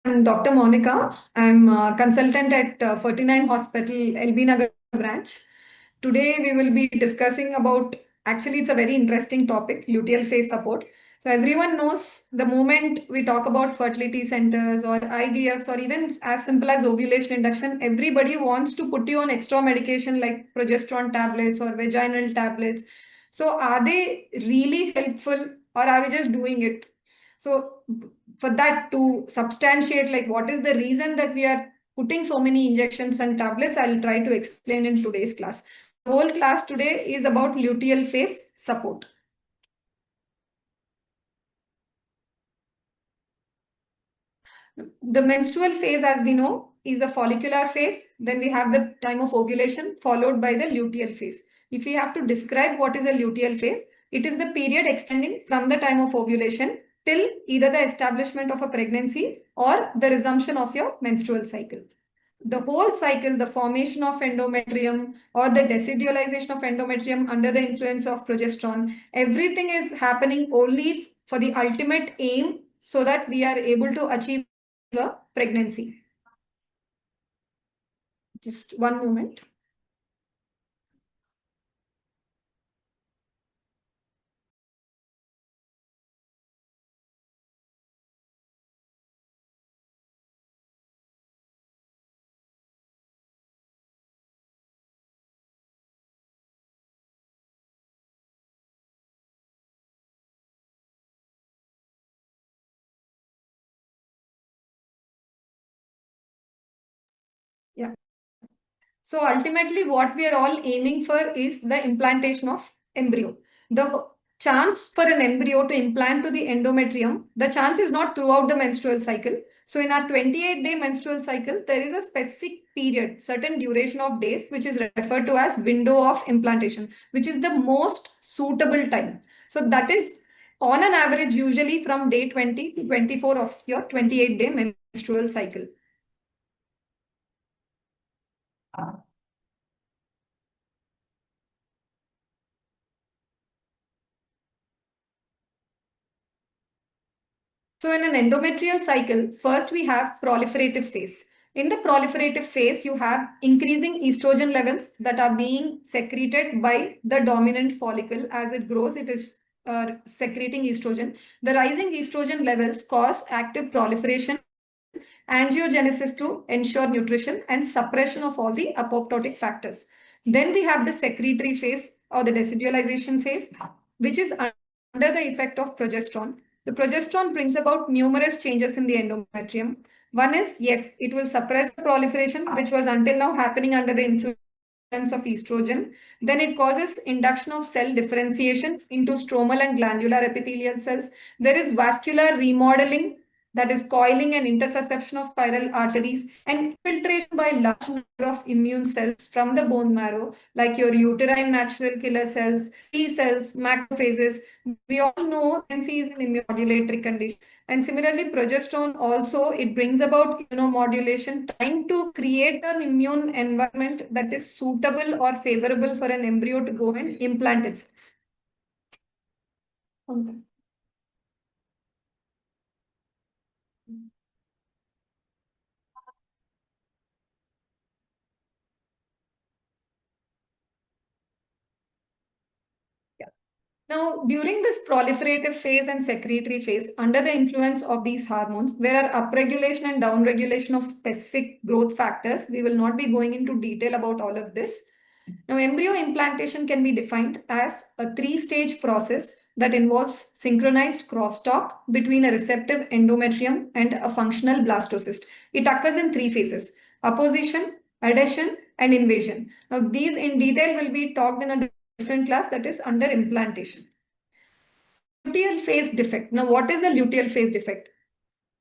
I'm Dr. Monica. I'm a consultant at 49 Hospital, LB Nagar branch. Today we will be discussing about, actually it's a very interesting topic, luteal phase support. So everyone knows the moment we talk about fertility centers or IVFs or even as simple as ovulation induction, everybody wants to put you on extra medication like progesterone tablets or vaginal tablets. So are they really helpful or are we just doing it? So for that to substantiate like what is the reason that we are putting so many injections and tablets, I'll try to explain in today's class. The whole class today is about luteal phase support. The menstrual phase, as we know, is a follicular phase. Then we have the time of ovulation followed by the luteal phase. If we have to describe what is a luteal phase, it is the period extending from the time of ovulation till either the establishment of a pregnancy or the resumption of your menstrual cycle. The whole cycle, the formation of endometrium or the decidualization of endometrium under the influence of progesterone, everything is happening only for the ultimate aim so that we are able to achieve a pregnancy. Just one moment. Yeah. So ultimately, what we are all aiming for is the implantation of embryo. The chance for an embryo to implant to the endometrium, the chance is not throughout the menstrual cycle. So in our 28-day menstrual cycle, there is a specific period, certain duration of days, which is referred to as window of implantation, which is the most suitable time. So that is on an average, usually from day 20 to 24 of your 28-day menstrual cycle. So in an endometrial cycle, first we have proliferative phase. In the proliferative phase, you have increasing estrogen levels that are being secreted by the dominant follicle. As it grows, it is secreting estrogen. The rising estrogen levels cause active proliferation, angiogenesis to ensure nutrition, and suppression of all the apoptotic factors. Then we have the secretory phase or the decidualization phase, which is under the effect of progesterone. The progesterone brings about numerous changes in the endometrium. One is, yes, it will suppress the proliferation, which was until now happening under the influence of estrogen. Then it causes induction of cell differentiation into stromal and glandular epithelial cells. There is vascular remodeling, that is coiling and intersusception of spiral arteries, and infiltration by large number of immune cells from the bone marrow, like your uterine natural killer cells, T cells, macrophages. We all know pregnancy is an immunomodulatory condition. And similarly, progesterone also, it brings about immunomodulation, trying to create an immune environment that is suitable or favorable for an embryo to go and implant itself. Okay. Now, during this proliferative phase and secretory phase, under the influence of these hormones, there are upregulation and downregulation of specific growth factors. We will not be going into detail about all of this. Now, embryo implantation can be defined as a three-stage process that involves synchronized crosstalk between a receptive endometrium and a functional blastocyst. It occurs in three phases: apposition, adhesion, and invasion. Now, these in detail will be talked in a different class, that is under implantation. Luteal phase defect. Now, what is a luteal phase defect?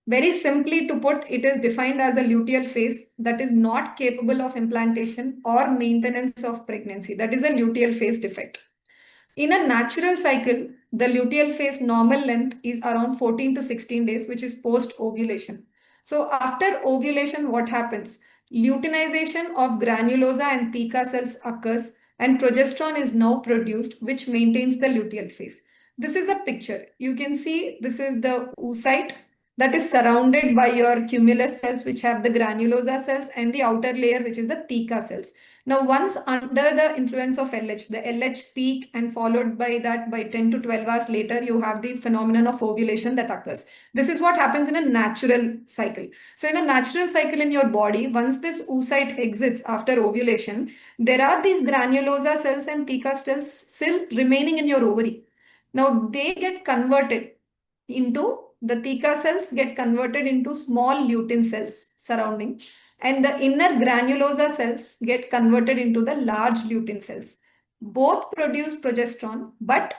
Very simply to put, it is defined as a luteal phase that is not capable of implantation or maintenance of pregnancy. That is a luteal phase defect. In a natural cycle, the luteal phase normal length is around 14 to 16 days, which is post-ovulation. So after ovulation, what happens? Luteinization of granulosa and theca cells occurs and progesterone is now produced, which maintains the luteal phase. This is a picture. You can see this is the oocyte that is surrounded by your cumulus cells, which have the granulosa cells, and the outer layer, which is the theca cells. Now, once under the influence of LH, the LH peak, and followed by that by 10 to 12 hours later, you have the phenomenon of ovulation that occurs. This is what happens in a natural cycle. So, in a natural cycle in your body, once this oocyte exits after ovulation, there are these granulosa cells and theca cells still remaining in your ovary. Now, they get converted into the theca cells get converted into small lutein cells surrounding, and the inner granulosa cells get converted into the large lutein cells. Both produce progesterone, but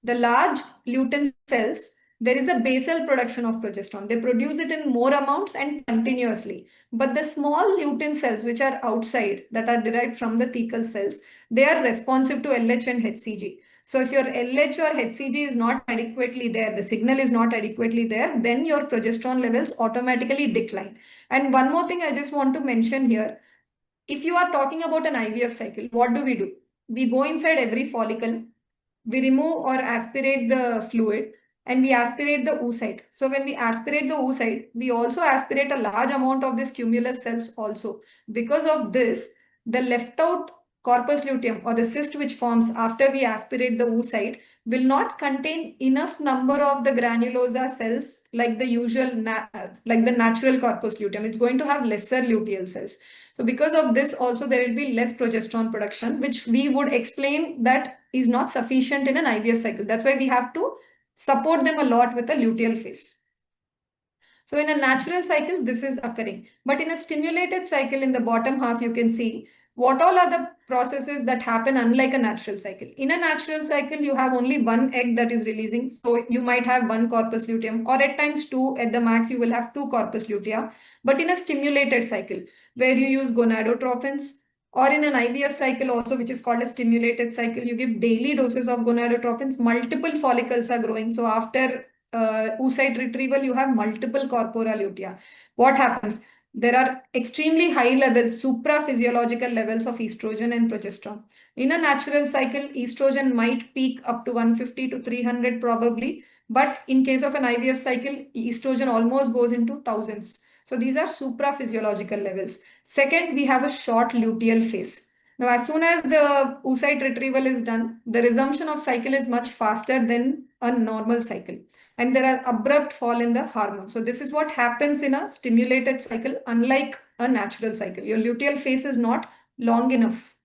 the large lutein cells, there is a basal production of progesterone. They produce it in more amounts and continuously. But the small lutein cells, which are outside, that are derived from the thecal cells, they are responsive to LH and HCG. So if your LH or HCG is not adequately there, the signal is not adequately there, then your progesterone levels automatically decline. And one more thing I just want to mention here, if you are talking about an IVF cycle, what do? We go inside every follicle, we remove or aspirate the fluid, and we aspirate the oocyte. So when we aspirate the oocyte, we also aspirate a large amount of this cumulus cells also. Because of this, the left out corpus luteum or the cyst which forms after we aspirate the oocyte will not contain enough number of the granulosa cells like the usual, like the natural corpus luteum. It's going to have lesser luteal cells. So because of this also there will be less progesterone production, which we would explain that is not sufficient in an IVF cycle. That's why we have to support them a lot with a luteal phase. So in a natural cycle, this is occurring. But in a stimulated cycle in the bottom half, you can see what all are the processes that happen unlike a natural cycle. In a natural cycle, you have only one egg that is releasing. So you might have one corpus luteum, or at times two. At the max, you will have two corpus lutea. But in a stimulated cycle, where you use gonadotrophins, or in an IVF cycle also, which is called a stimulated cycle, you give daily doses of gonadotrophins, multiple follicles are growing. So after oocyte retrieval, you have multiple corpora lutea. What happens? There are extremely high levels, supraphysiological levels of estrogen and progesterone. In a natural cycle, estrogen might peak up to 150 to 300 probably, but in case of an IVF cycle, estrogen almost goes into thousands. So these are supraphysiological levels. Second, we have a short luteal phase. Now, as soon as the oocyte retrieval is done, the resumption of cycle is much faster than a normal cycle. And there are abrupt fall in the hormones. So this is what happens in a stimulated cycle, unlike a natural cycle. Your luteal phase is not long enough.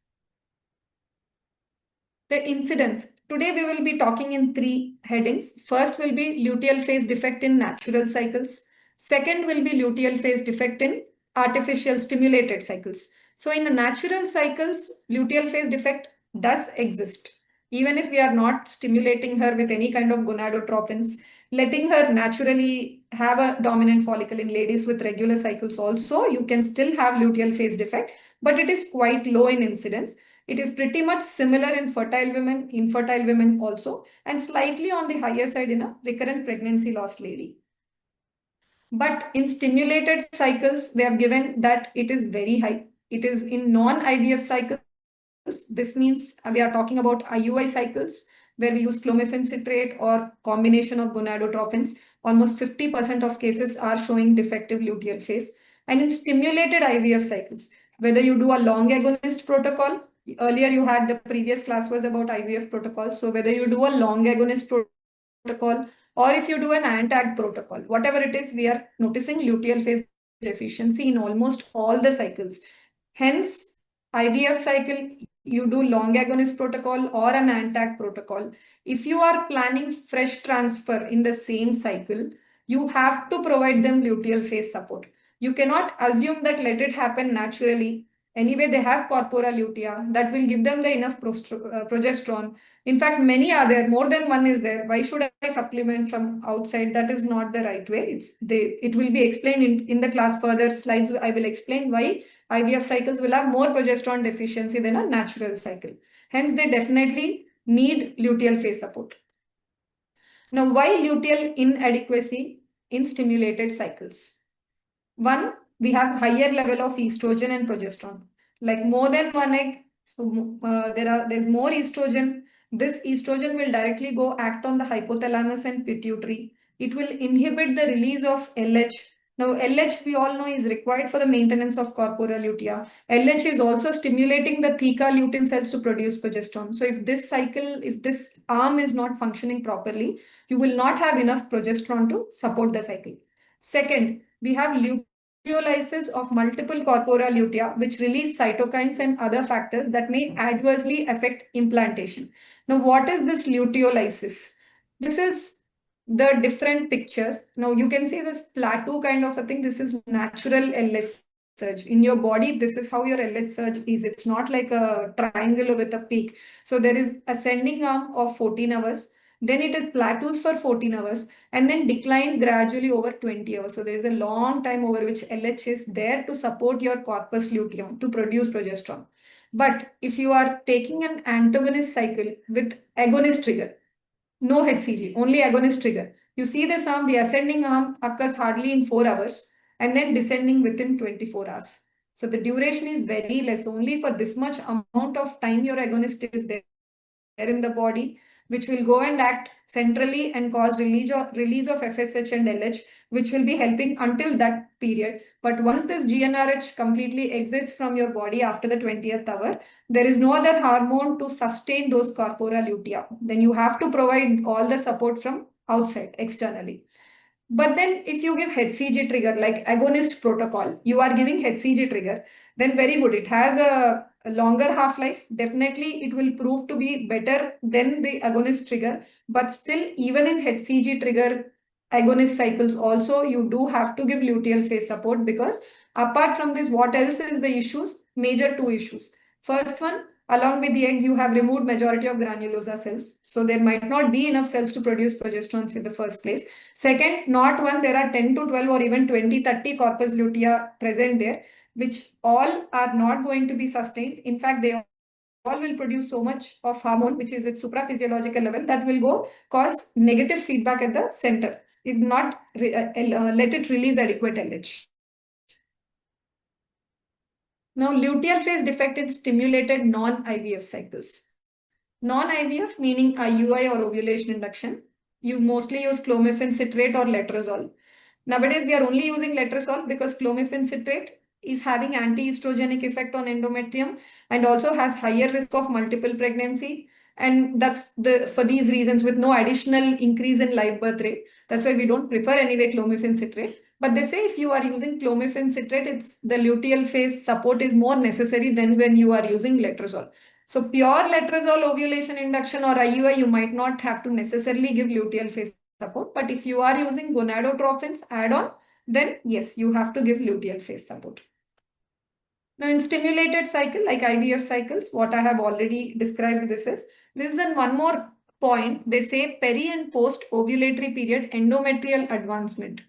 The incidence. Today we will be talking in three headings. First will be luteal phase defect in natural cycles. Second will be luteal phase defect in artificial stimulated cycles. So in the natural cycles, luteal phase defect does exist. Even if we are not stimulating her with any kind of gonadotrophins, letting her naturally have a dominant follicle in ladies with regular cycles also, you can still have luteal phase defect, but it is quite low in incidence. It is pretty much similar in fertile women, infertile women also, and slightly on the higher side in a recurrent pregnancy loss lady. But in stimulated cycles, they have given that it is very high. It is in non-IVF cycles. This means we are talking about IUI cycles where we use clomiphene citrate or combination of gonadotrophins. Almost 50% of cases are showing defective luteal phase. And in stimulated IVF cycles, whether you do a long agonist protocol, earlier you had the previous class was about IVF protocol. So whether you do a long agonist protocol or if you do an antag protocol, whatever it is, we are noticing luteal phase deficiency in almost all the cycles. Hence, IVF cycle, you do long agonist protocol or an antag protocol. If you are planning fresh transfer in the same cycle, you have to provide them luteal phase support. You cannot assume that let it happen naturally. Anyway, they have corpora lutea that will give them the enough progesterone. In fact, many are there, more than one is there. Why should I supplement from outside? That is not the right way. It will be explained in the class further slides. I will explain why IVF cycles will have more progesterone deficiency than a natural cycle. Hence, they definitely need luteal phase support. Now, why luteal inadequacy in stimulated cycles? One, we have higher level of estrogen and progesterone. Like more than one egg, so there's more estrogen. This estrogen will directly go act on the hypothalamus and pituitary. It will inhibit the release of LH. Now, LH we all know is required for the maintenance of corpora lutea. LH is also stimulating the theca lutein cells to produce progesterone. So if this cycle, if this arm is not functioning properly, you will not have enough progesterone to support the cycle. Second, we have luteolysis of multiple corpora lutea, which release cytokines and other factors that may adversely affect implantation. Now, what is this luteolysis? This is the different pictures. Now you can see this plateau kind of a thing. This is natural LH surge. In your body, this is how your LH surge is. It's not like a triangle with a peak. So there is ascending arm of 14 hours. Then it is plateaus for 14 hours and then declines gradually over 20 hours. So there is a long time over which LH is there to support your corpus luteum to produce progesterone. But if you are taking an antagonist cycle with agonist trigger, no HCG, only agonist trigger. You see this arm, the ascending arm occurs hardly in 4 hours and then descending within 24 hours. So the duration is very less. Only for this much amount of time your agonist is there in the body, which will go and act centrally and cause release of FSH and LH, which will be helping until that period. But once this GnRH completely exits from your body after the 20th hour, there is no other hormone to sustain those corpora lutea. Then you have to provide all the support from outside, externally. But then if you give HCG trigger like agonist protocol, you are giving HCG trigger, then very good. It has a longer half-life. Definitely it will prove to be better than the agonist trigger. But still, even in HCG trigger agonist cycles also, you do have to give luteal phase support, because apart from this, what else is the issues? Major two issues. First one, along with the egg, you have removed majority of granulosa cells. So there might not be enough cells to produce progesterone in the first place. Second, not one, there are 10 to 12 or even 20, 30 corpus lutea present there, which all are not going to be sustained. In fact, they all will produce so much of hormone, which is at supraphysiological level, that will go cause negative feedback at the center. It not let it release adequate LH. Now, luteal phase defect in stimulated non-IVF cycles. Non-IVF meaning IUI or ovulation induction. You mostly use clomiphene citrate or letrozole. Nowadays, we are only using letrozole because clomiphene citrate is having anti-estrogenic effect on endometrium and also has higher risk of multiple pregnancy. And that's for these reasons, with no additional increase in live birth rate. That's why we don't prefer anyway clomiphene citrate. But they say if you are using clomiphene citrate, it's the luteal phase support is more necessary than when you are using letrozole. So pure letrozole ovulation induction or IUI, you might not have to necessarily give luteal phase support. But if you are using gonadotrophins add-on, then yes, you have to give luteal phase support. Now in stimulated cycle like IVF cycles, what I have already described this is in one more point. They say peri and post ovulatory period endometrial advancement.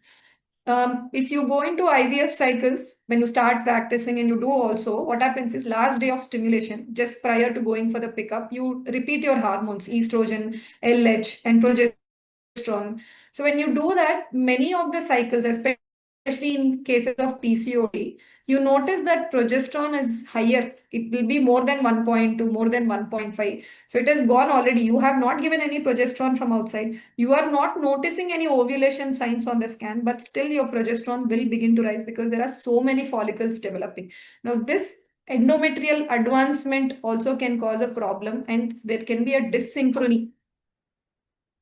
If you go into IVF cycles, when you start practicing and you do also, what happens is last day of stimulation, just prior to going for the pickup, you repeat your hormones, estrogen, LH, and progesterone. So when you do that, many of the cycles, especially in cases of PCOD, you notice that progesterone is higher. It will be more than 1.2, more than 1.5. So it has gone already. You have not given any progesterone from outside. You are not noticing any ovulation signs on the scan, but still your progesterone will begin to rise because there are so many follicles developing. Now this endometrial advancement also can cause a problem, and there can be a dyssynchrony.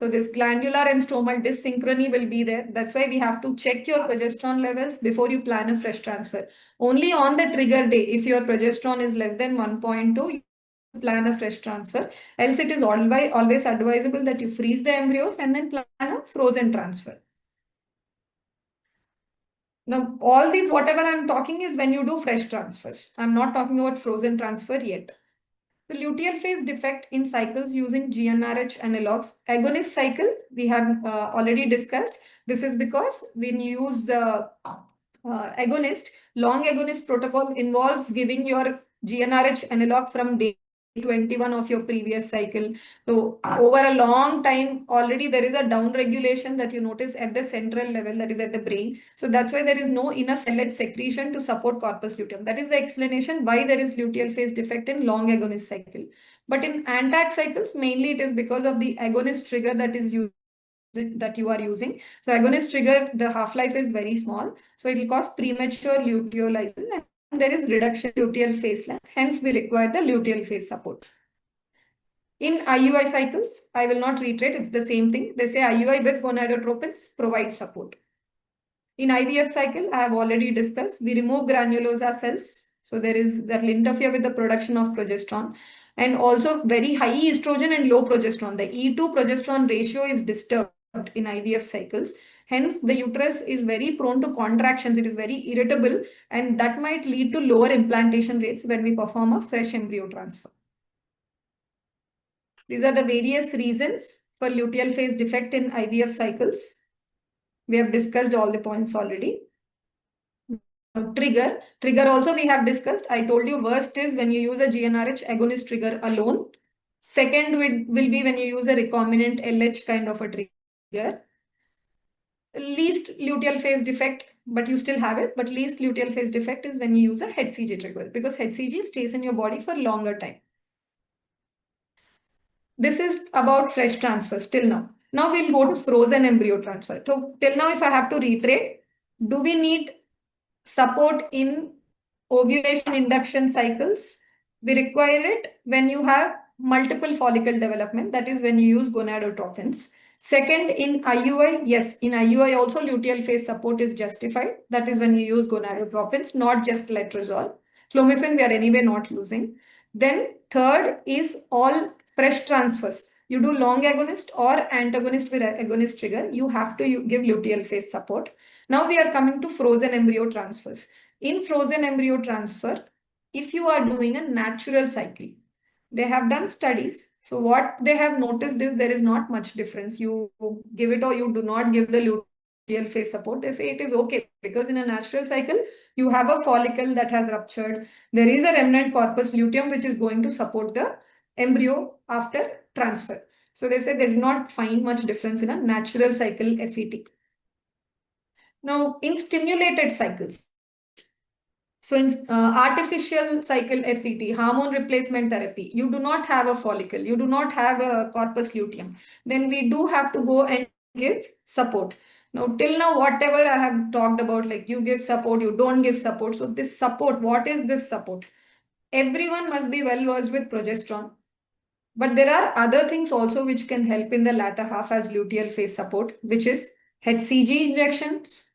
So this glandular and stromal dyssynchrony will be there. That's why we have to check your progesterone levels before you plan a fresh transfer. Only on the trigger day, if your progesterone is less than 1.2, you plan a fresh transfer. Else it is always advisable that you freeze the embryos and then plan a frozen transfer. Now, all these, whatever I'm talking is when you do fresh transfers. I'm not talking about frozen transfer yet. The luteal phase defect in cycles using GnRH analogs. Agonist cycle, we have already discussed. This is because when you use agonist, long agonist protocol involves giving your GnRH analog from day 21 of your previous cycle. So over a long time, already there is a down regulation that you notice at the central level, that is at the brain. So that's why there is no enough LH secretion to support corpus luteum. That is the explanation why there is luteal phase defect in long agonist cycle. But in antac cycles, mainly it is because of the agonist trigger that is used that you are using. So agonist trigger, the half-life is very small. So it will cause premature luteolysis and there is reduction in luteal phase length. Hence, we require the luteal phase support. In IUI cycles, I will not reiterate, it's the same thing. They say IUI with gonadotropins provide support. In IVF cycle, I have already discussed, we remove granulosa cells. So that will interfere with the production of progesterone. And also very high estrogen and low progesterone. The E2 progesterone ratio is disturbed in IVF cycles. Hence, the uterus is very prone to contractions. It is very irritable and that might lead to lower implantation rates when we perform a fresh embryo transfer. These are the various reasons for luteal phase defect in IVF cycles. We have discussed all the points already. Trigger also we have discussed. I told you worst is when you use a GnRH agonist trigger alone. Second will be when you use a recombinant LH kind of a trigger. Least luteal phase defect, but you still have it, but least luteal phase defect is when you use a HCG trigger because HCG stays in your body for longer time. This is about fresh transfers till now. Now we'll go to frozen embryo transfer. So till now, if I have to reiterate, do we need support in ovulation induction cycles? We require it when you have multiple follicle development. That is when you use gonadotropins. Second, in IUI, yes, in IUI also luteal phase support is justified. That is when you use gonadotropins, not just letrozole. Clomiphene we are anyway not using. Then third is all fresh transfers. You do long agonist or antagonist with agonist trigger, you have to give luteal phase support. Now we are coming to frozen embryo transfers. In frozen embryo transfer, if you are doing a natural cycle, they have done studies. So what they have noticed is there is not much difference. You give it or you do not give the luteal phase support. They say it is okay because in a natural cycle, you have a follicle that has ruptured. There is a remnant corpus luteum which is going to support the embryo after transfer. So they say they did not find much difference in a natural cycle FET. Now, in stimulated cycles, so in artificial cycle FET, hormone replacement therapy, you do not have a follicle, you do not have a corpus luteum, then we do have to go and give support. Now, till now, whatever I have talked about, like you give support, you don't give support. So this support, what is this support? Everyone must be well versed with progesterone. But there are other things also which can help in the latter half as luteal phase support, which is HCG injections,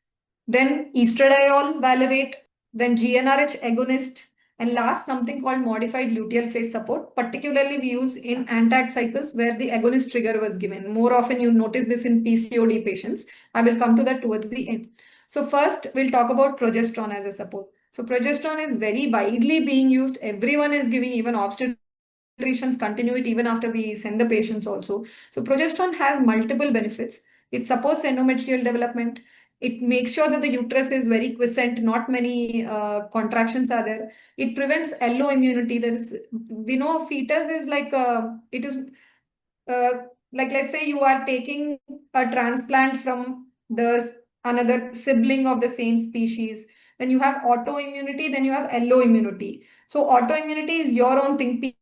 then estradiol valerate, then GnRH agonist, and last something called modified luteal phase support. Particularly we use in ANTAC cycles where the agonist trigger was given. More often you notice this in PCOD patients. I will come to that towards the end. So first we'll talk about progesterone as a support. So progesterone is very widely being used. Everyone is giving, even obstetricians continue it even after we send the patients also. So progesterone has multiple benefits. It supports endometrial development. It makes sure that the uterus is very quiescent, not many contractions are there. It prevents alloimmunity. We know fetus is like, it is like, let's say you are taking a transplant from another sibling of the same species. When you have autoimmunity, then you have alloimmunity. So autoimmunity is your own thing.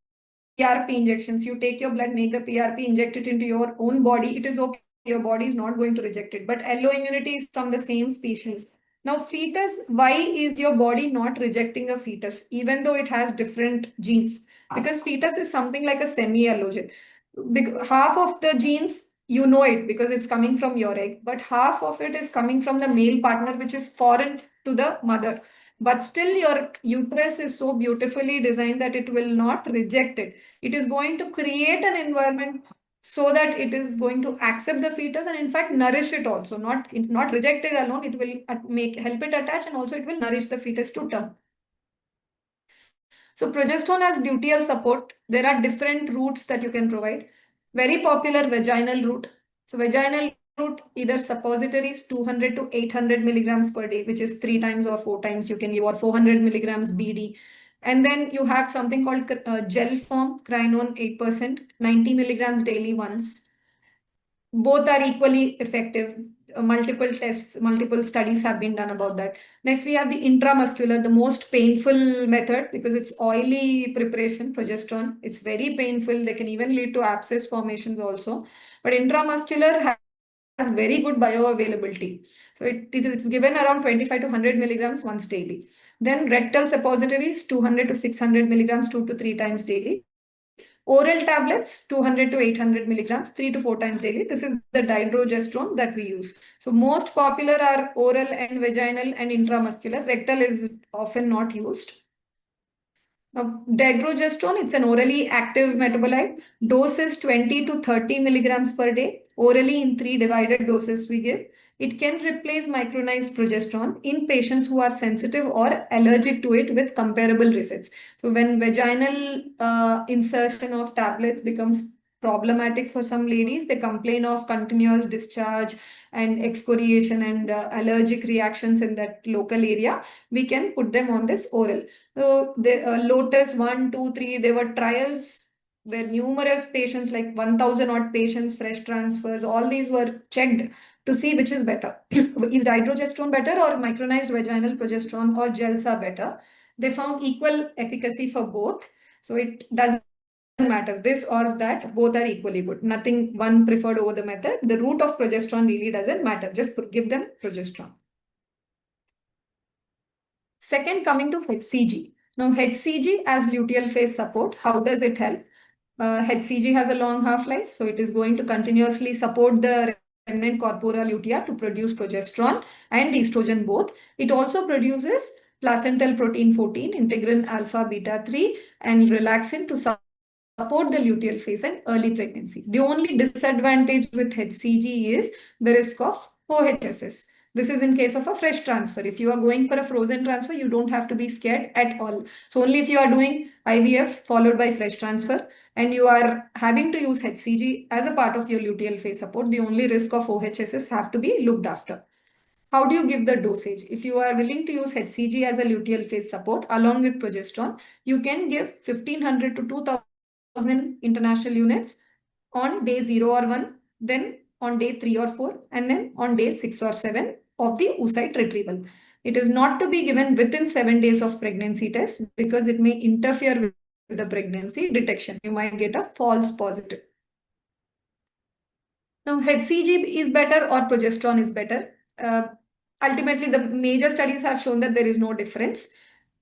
PRP injections, you take your blood, make the PRP, inject it into your own body. It is okay. Your body is not going to reject it. But alloimmunity is from the same species. Now, fetus, why is your body not rejecting a fetus, even though it has different genes? Because fetus is something like a semi-allogen. Half of the genes, you know it because it's coming from your egg, but half of it is coming from the male partner, which is foreign to the mother. But still your uterus is so beautifully designed that it will not reject it. It is going to create an environment so that it is going to accept the fetus and in fact nourish it also. Not reject it alone, it will help it attach and also it will nourish the fetus to term. So progesterone has luteal support. There are different routes that you can provide. Very popular vaginal route. So vaginal route, either suppositories 200 to 800 milligrams per day, which is 3 times or 4 times you can give, or 400 milligrams BD. And then you have something called gel form, crinone 8%, 90 milligrams daily once. Both are equally effective. Multiple tests, multiple studies have been done about that. Next, we have the intramuscular, the most painful method because it's oily preparation, progesterone. It's very painful. They can even lead to abscess formations also. But intramuscular very good bioavailability. So it is given around 25 to 100 milligrams once daily. Then rectal suppositories, 200 to 600 milligrams 2 to 3 times daily. Oral tablets, 200 to 800 milligrams 3 to 4 times daily. This is the dydrogesterone that we use. So most popular are oral and vaginal and intramuscular. Rectal is often not used. Now, dydrogesterone, it's an orally active metabolite. Dose is 20 to 30 milligrams per day. Orally in 3 divided doses we give. It can replace micronized progesterone in patients who are sensitive or allergic to it with comparable results. So when vaginal insertion of tablets becomes problematic for some ladies, they complain of continuous discharge and excoriation and allergic reactions in that local area. We can put them on this oral. So the Lotus 1, 2, 3, there were trials where numerous patients, like 1,000 odd patients, fresh transfers, all these were checked to see which is better. Is dydrogesterone better or micronized vaginal progesterone or gels are better? They found equal efficacy for both. So it doesn't matter this or that, both are equally good. Nothing one preferred over the method. The route of progesterone really doesn't matter. Just give them progesterone. Second, coming to HCG. Now, HCG as luteal phase support, how does it help? HCG has a long half-life, so it is going to continuously support the remnant corpora lutea to produce progesterone and estrogen both. It also produces placental protein 14, integrin alpha beta 3, and relaxin to support the luteal phase and early pregnancy. The only disadvantage with HCG is the risk of OHSS. This is in case of a fresh transfer. If you are going for a frozen transfer, you don't have to be scared at all. So only if you are doing IVF followed by fresh transfer and you are having to use HCG as a part of your luteal phase support, the only risk of OHSS have to be looked after. How do you give the dosage? If you are willing to use HCG as a luteal phase support along with progesterone, you can give 1500 to 2000 international units on day 0 or 1, then on day 3 or 4, and then on day 6 or 7 of the oocyte retrieval. It is not to be given within 7 days of pregnancy test because it may interfere with the pregnancy detection. You might get a false positive. Now, HCG is better or progesterone is better. Ultimately, the major studies have shown that there is no difference.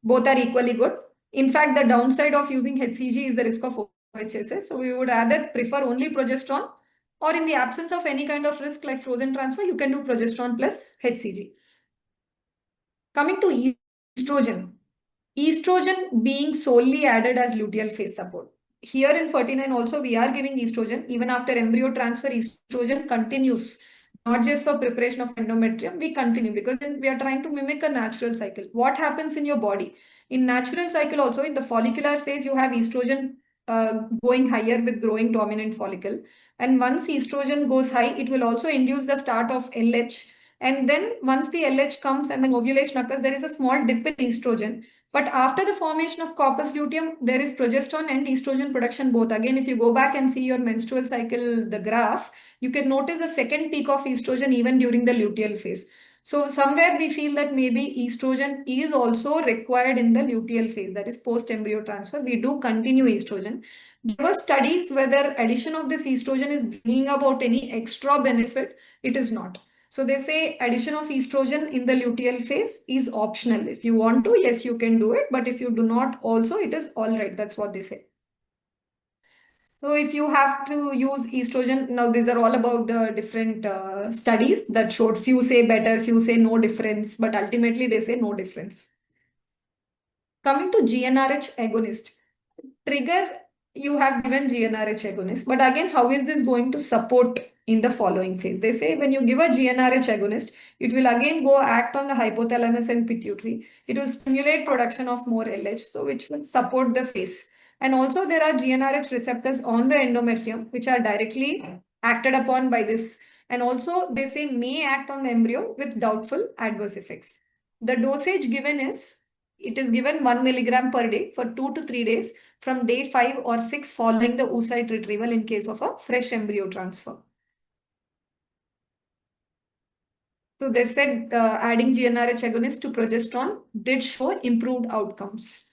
Both are equally good. In fact, the downside of using HCG is the risk of OHSS. So we would rather prefer only progesterone, or in the absence of any kind of risk like frozen transfer, you can do progesterone plus HCG. Coming to estrogen. Estrogen being solely added as luteal phase support. Here in 49 also we are giving estrogen. Even after embryo transfer, estrogen continues. Not just for preparation of endometrium, we continue because we are trying to mimic a natural cycle. What happens in your body? In natural cycle also, in the follicular phase, you have estrogen going higher with growing dominant follicle. And once estrogen goes high, it will also induce the start of LH. And then once the LH comes and then ovulation occurs, there is a small dip in estrogen. But after the formation of corpus luteum, there is progesterone and estrogen production both. Again, if you go back and see your menstrual cycle, the graph, you can notice a second peak of estrogen even during the luteal phase. So somewhere we feel that maybe estrogen is also required in the luteal phase, that is post-embryo transfer. We do continue estrogen. There were studies whether addition of this estrogen is bringing about any extra benefit. It is not. So they say addition of estrogen in the luteal phase is optional. If you want to, yes, you can do it. But if you do not also, it is all right. That's what they say. So if you have to use estrogen, now these are all about the different studies that showed few say better, few say no difference, but ultimately they say no difference. Coming to GnRH agonist. Trigger, you have given GnRH agonist, but again, how is this going to support in the following phase? They say when you give a GnRH agonist, it will again go act on the hypothalamus and pituitary. It will stimulate production of more LH, so which will support the phase. And also there are GnRH receptors on the endometrium, which are directly acted upon by this. And also they say may act on the embryo with doubtful adverse effects. The dosage given is, it is given 1 milligram per day for 2 to 3 days from day 5 or 6 following the oocyte retrieval in case of a fresh embryo transfer. So they said adding GnRH agonist to progesterone did show improved outcomes.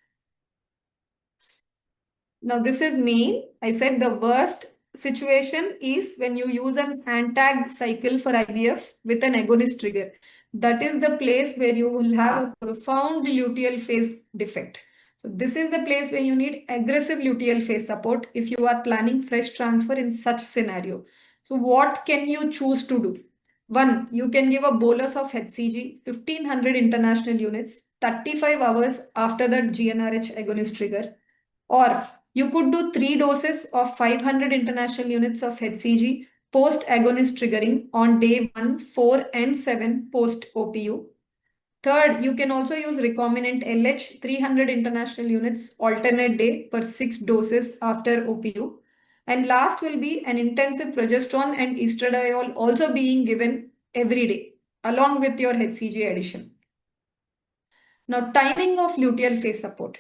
Now this is main. I said the worst situation is when you use an antag cycle for IVF with an agonist trigger. That is the place where you will have a profound luteal phase defect. So this is the place where you need aggressive luteal phase support if you are planning fresh transfer in such scenario. So what can you choose to do? One, you can give a bolus of HCG, 1500 international units, 35 hours after the GnRH agonist trigger. Or you could do 3 doses of 500 international units of HCG post agonist triggering on day 1, 4, and 7 post OPU. Third, you can also use recombinant LH 300 international units alternate day per 6 doses after OPU. And last will be an intensive progesterone and estradiol also being given every day along with your HCG addition. Now, timing of luteal phase support.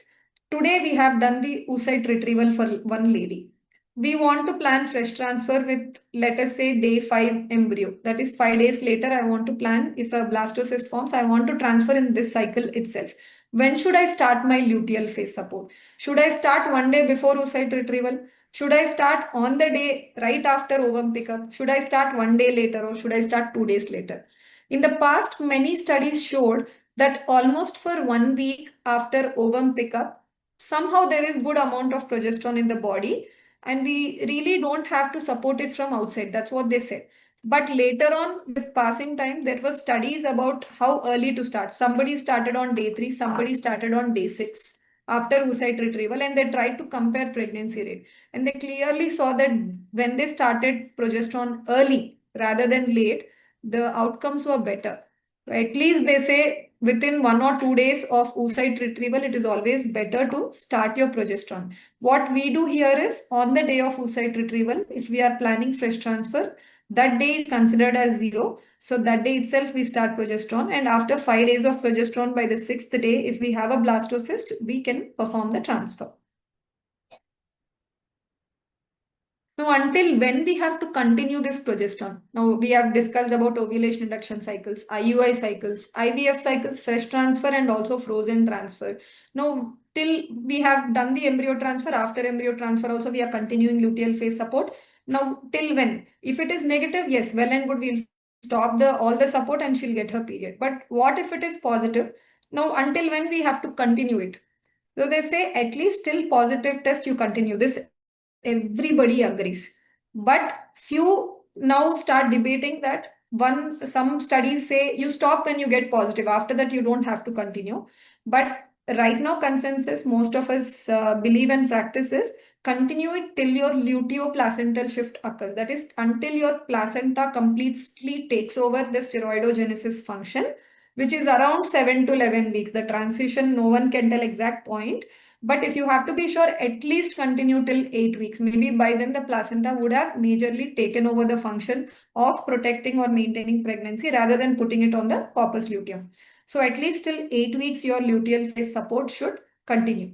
Today, we have done the oocyte retrieval for one lady. We want to plan fresh transfer with, let us say, day 5 embryo. That is 5 days later, I want to plan if a blastocyst forms, I want to transfer in this cycle itself. When should I start my luteal phase support? Should I start one day before oocyte retrieval? Should I start on the day right after ovum pickup? Should I start one day later or should I start 2 days later? In the past, many studies showed that almost for 1 week after ovum pickup, somehow there is good amount of progesterone in the body and we really don't have to support it from outside. That's what they said. But later on, with passing time, there were studies about how early to start. Somebody started on day 3, somebody started on day 6 after oocyte retrieval, and they tried to compare pregnancy rate. And they clearly saw that when they started progesterone early rather than late, the outcomes were better. At least they say within 1 or 2 days of oocyte retrieval, it is always better to start your progesterone. What we do here is on the day of oocyte retrieval, if we are planning fresh transfer, that day is considered as 0. So that day itself we start progesterone, and after 5 days of progesterone, by the 6th day, if we have a blastocyst, we can perform the transfer. Now, until when we have to continue this progesterone? Now, we have discussed about ovulation induction cycles, IUI cycles, IVF cycles, fresh transfer, and also frozen transfer. Now, till we have done the embryo transfer, after embryo transfer also we are continuing luteal phase support. Now, till when? If it is negative, yes, well and good, we'll stop all the support and she'll get her period. But what if it is positive? Now, until when we have to continue it? So they say at least till positive test you continue. This everybody agrees. But few now start debating that some studies say you stop when you get positive. After that, you don't have to continue. But right now, consensus, most of us believe and practice is continue it till your luteoplacental shift occurs. That is, until your placenta completely takes over the steroidogenesis function, which is around 7 to 11 weeks. The transition, no one can tell exact point. But if you have to be sure, at least continue till 8 weeks. Maybe by then the placenta would have majorly taken over the function of protecting or maintaining pregnancy rather than putting it on the corpus luteum. So at least till 8 weeks, your luteal phase support should continue.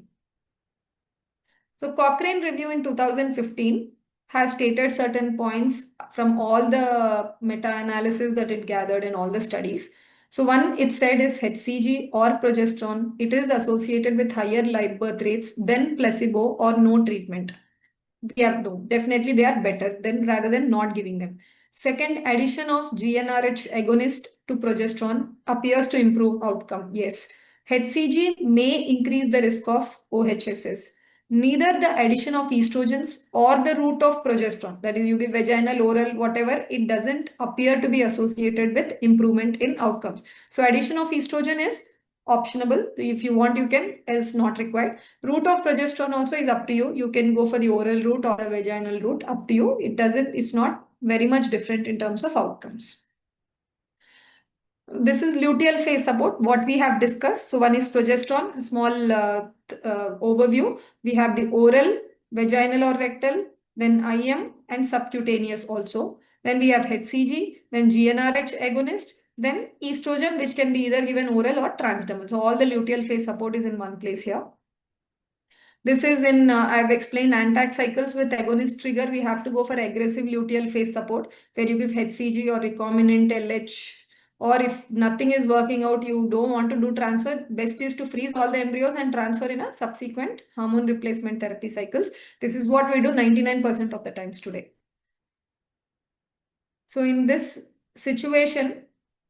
So Cochrane review in 2015 has stated certain points from all the meta-analysis that it gathered in all the studies. So one, it said is HCG or progesterone. It is associated with higher live birth rates than placebo or no treatment. Yeah, no, definitely they are better than rather than not giving them. Second, addition of GnRH agonist to progesterone appears to improve outcome. Yes, HCG may increase the risk of OHSS. Neither the addition of estrogens or the route of progesterone, that is, you give vaginal, oral, whatever, it doesn't appear to be associated with improvement in outcomes. So addition of estrogen is optionable. If you want, you can, else not required. Route of progesterone also is up to you. You can go for the oral route or the vaginal route, up to you. It's not very much different in terms of outcomes. This is luteal phase support, what we have discussed. So one is progesterone, a small overview. We have the oral, vaginal or rectal, then IM and subcutaneous also. Then we have HCG, then GnRH agonist, then estrogen, which can be either given oral or transdermal. So all the luteal phase support is in one place here. This is in, I've explained antac cycles with agonist trigger. We have to go for aggressive luteal phase support where you give HCG or recombinant LH or if nothing is working out, you don't want to do transfer, best is to freeze all the embryos and transfer in a subsequent hormone replacement therapy cycles. This is what we do 99% of the times today. So in this situation,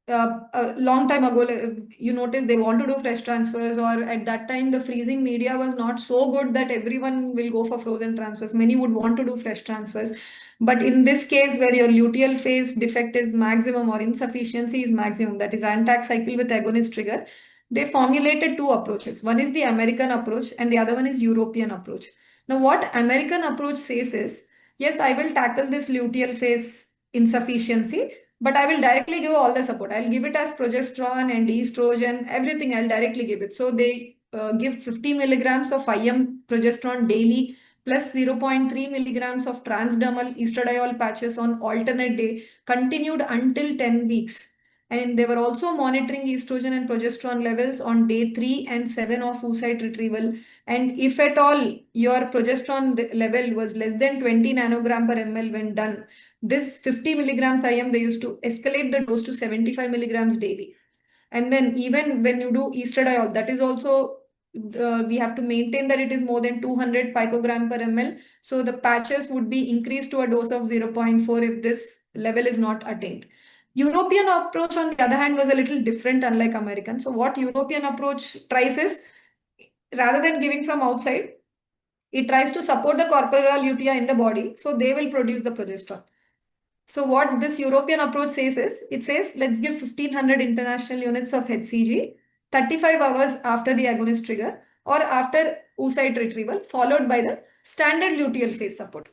a long time ago, you notice they want to do fresh transfers, or at that time the freezing media was not so good that everyone will go for frozen transfers. Many would want to do fresh transfers. But in this case, where your luteal phase defect is maximum or insufficiency is maximum, that is antac cycle with agonist trigger, they formulated two approaches. One is the American approach and the other one is European approach. Now, what American approach says is, yes, I will tackle this luteal phase insufficiency, but I will directly give all the support. I'll give it as progesterone and estrogen, everything I'll directly give it. So they give 50 milligrams of IM progesterone daily plus 0.3 milligrams of transdermal estradiol patches on alternate day, continued until 10 weeks. And they were also monitoring estrogen and progesterone levels on day 3 and 7 of oocyte retrieval. And if at all your progesterone level was less than 20 nanogram per ml when done, this 50 milligrams IM, they used to escalate the dose to 75 milligrams daily. And then even when you do estradiol, that is also, we have to maintain that it is more than 200 picogram per ml. So the patches would be increased to a dose of 0.4 if this level is not attained. European approach, on the other hand, was a little different, unlike American. So what European approach tries is, rather than giving from outside, it tries to support the corporeal lutea in the body, so they will produce the progesterone. So what this European approach says is, it says, let's give 1500 international units of HCG 35 hours after the agonist trigger or after oocyte retrieval, followed by the standard luteal phase support.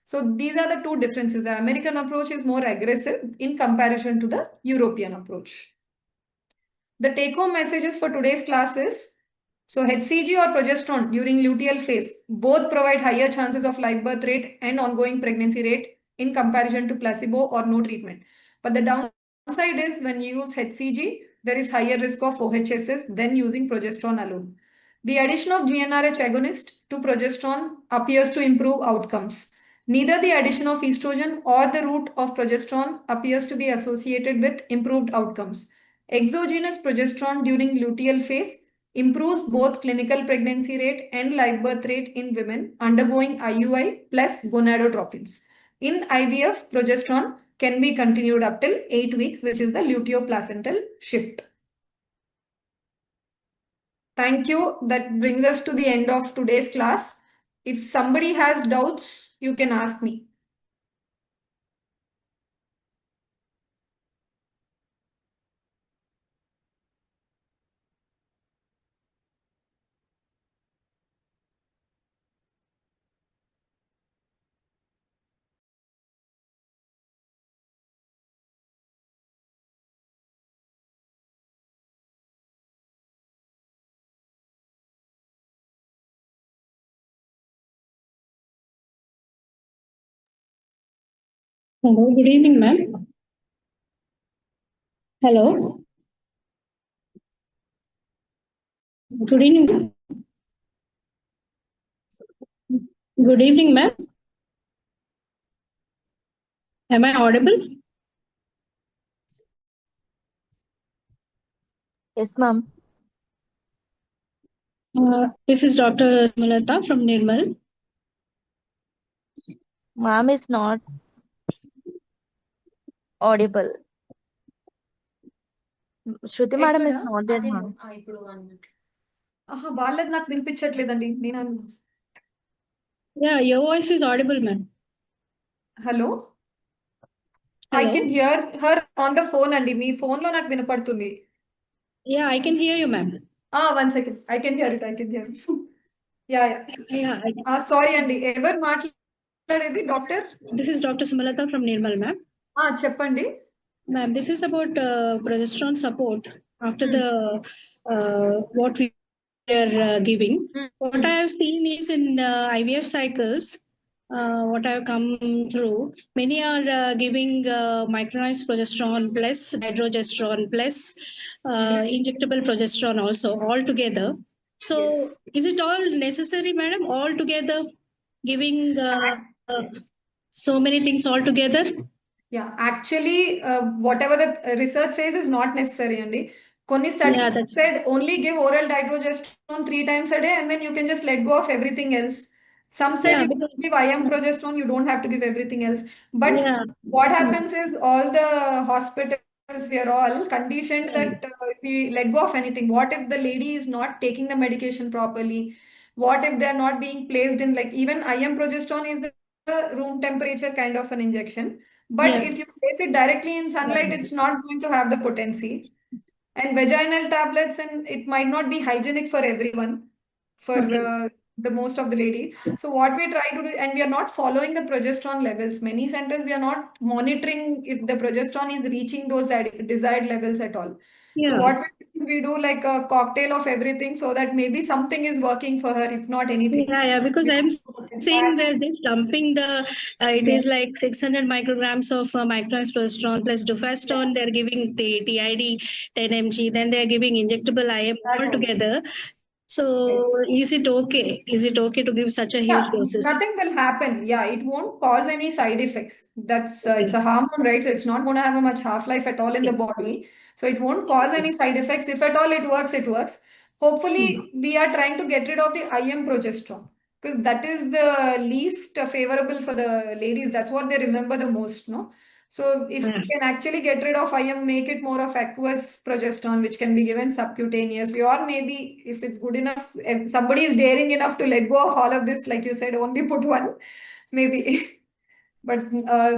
So these are the two differences. The American approach is more aggressive in comparison to the European approach. The take-home messages for today's class is, so HCG or progesterone during luteal phase both provide higher chances of live birth rate and ongoing pregnancy rate in comparison to placebo or no treatment. But the downside is, when you use HCG, there is higher risk of OHSS than using progesterone alone. The addition of GnRH agonist to progesterone appears to improve outcomes. Neither the addition of estrogen or the route of progesterone appears to be associated with improved outcomes. Exogenous progesterone during luteal phase improves both clinical pregnancy rate and live birth rate in women undergoing IUI plus gonadotropins. In IVF, progesterone can be continued up till 8 weeks, which is the luteoplacental shift. Thank you. That brings us to the end of today's class. If somebody has doubts, you can ask me. Hello, good evening, ma'am. Hello. Good evening. Good evening, ma'am. Am I audible? Yes, ma'am. This is Dr. Mulata from Nirmal. Ma'am is not audible. Shruti madam is not there, ma'am. వాళ్ళది నాకు వినిపించట్లేదండి. Yeah, your voice is audible, ma'am. Hello? I Hello. can hear her on the phone అండి. మీ phone లో నాకు వినపడుతుంది. Yeah, I can hear you, ma'am. 1 second. I can hear it. Yeah. Yeah. Sorry అండి. ఎవరు మాట్లాడేది? Doctor? This is Dr. Sumalata from Nirmal, ma'am. చెప్పండి. Ma'am, this is about progesterone support after the what we are giving. What I have seen is in IVF cycles, what I have come through, many are giving micronized progesterone plus dydrogesterone plus injectable progesterone also all together. So is it all necessary, madam, all together giving so many things all together? Yeah, actually, whatever the research says is not necessary only. కొన్ని studies Yeah, that's said only give oral dydrogesterone 3 times a day and then you can just let go of everything else. Some said yeah, you can because give IM progesterone, you don't have to give everything else. But yeah. what Mm. happens is all the hospitals, we are all conditioned Mm. that if we let go of anything, what if the lady is not taking the medication properly? What if they're not being placed in, like, even IM progesterone is a room temperature kind of an injection. But Yeah. if you place it directly in sunlight, it's not going to have the potency. And vaginal tablets, and it might not be hygienic for everyone, for Okay. the most of the ladies. So what we try to do, and we are not following the progesterone levels. Many centers, we are not monitoring if the progesterone is reaching those desired levels at all. So Yeah. what we do is we do like a cocktail of everything so that maybe something is working for her, if not anything. Yeah, because We I'm don't put seeing patch. where they're dumping the, it is like 600 micrograms of microprogesterone plus dufastone. They're giving the TID 10 mg, then they're giving injectable IM That all also. together. So Yes. is it okay? Is it okay to give such a huge Yeah, doses? nothing will happen. Yeah, it won't cause any side effects. That's it's Okay. a hormone, right? So it's not going to have a much half-life at all in the Okay. body. So it won't cause any side effects. If at all it works, it works. Hmm. Hopefully, we are trying to get rid of the IM progesterone because that is the least favorable for the ladies. That's what they remember the most, no? So if Yeah. we can actually get rid of IM, make it more of aqueous progesterone, which can be given subcutaneously, or maybe if it's good enough, if somebody is daring enough to let go of all of this, like you said, only put one, maybe. But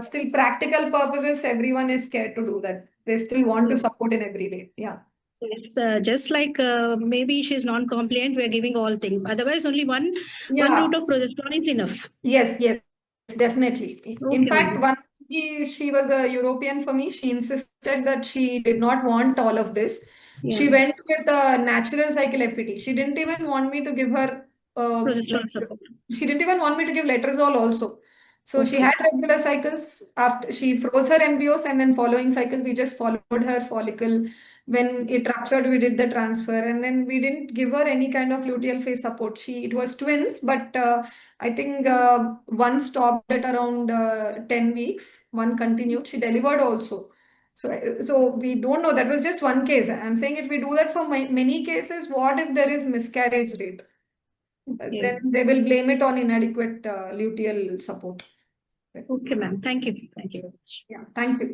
still, practical purposes, everyone is scared to do that. They still want to Okay. support in every way. Yeah. So it's just like maybe she's non-compliant, we're giving all things. Otherwise, only one Yeah. route of progesterone is enough. Yes, definitely. In Okay, fact, ma'am. one she was a European for me. She insisted that she did not want all of this. Yeah. She went with a natural cycle FET. She didn't even want me to give her Progesterone support. she didn't even want me to give letrozole also. So she Okay. had regular cycles. After she froze her embryos, and then following cycle we just followed her follicle. When it ruptured, we did the transfer, and then we didn't give her any kind of luteal phase support. It was twins, but I think one stopped at around 10 weeks. One continued. She delivered also. So we don't know. That was just one case. I'm saying if we do that for many cases, what if there is miscarriage rate? Okay. Then they will blame it on inadequate luteal support. Okay, ma'am. Thank you. Thank you very much. Yeah, thank you.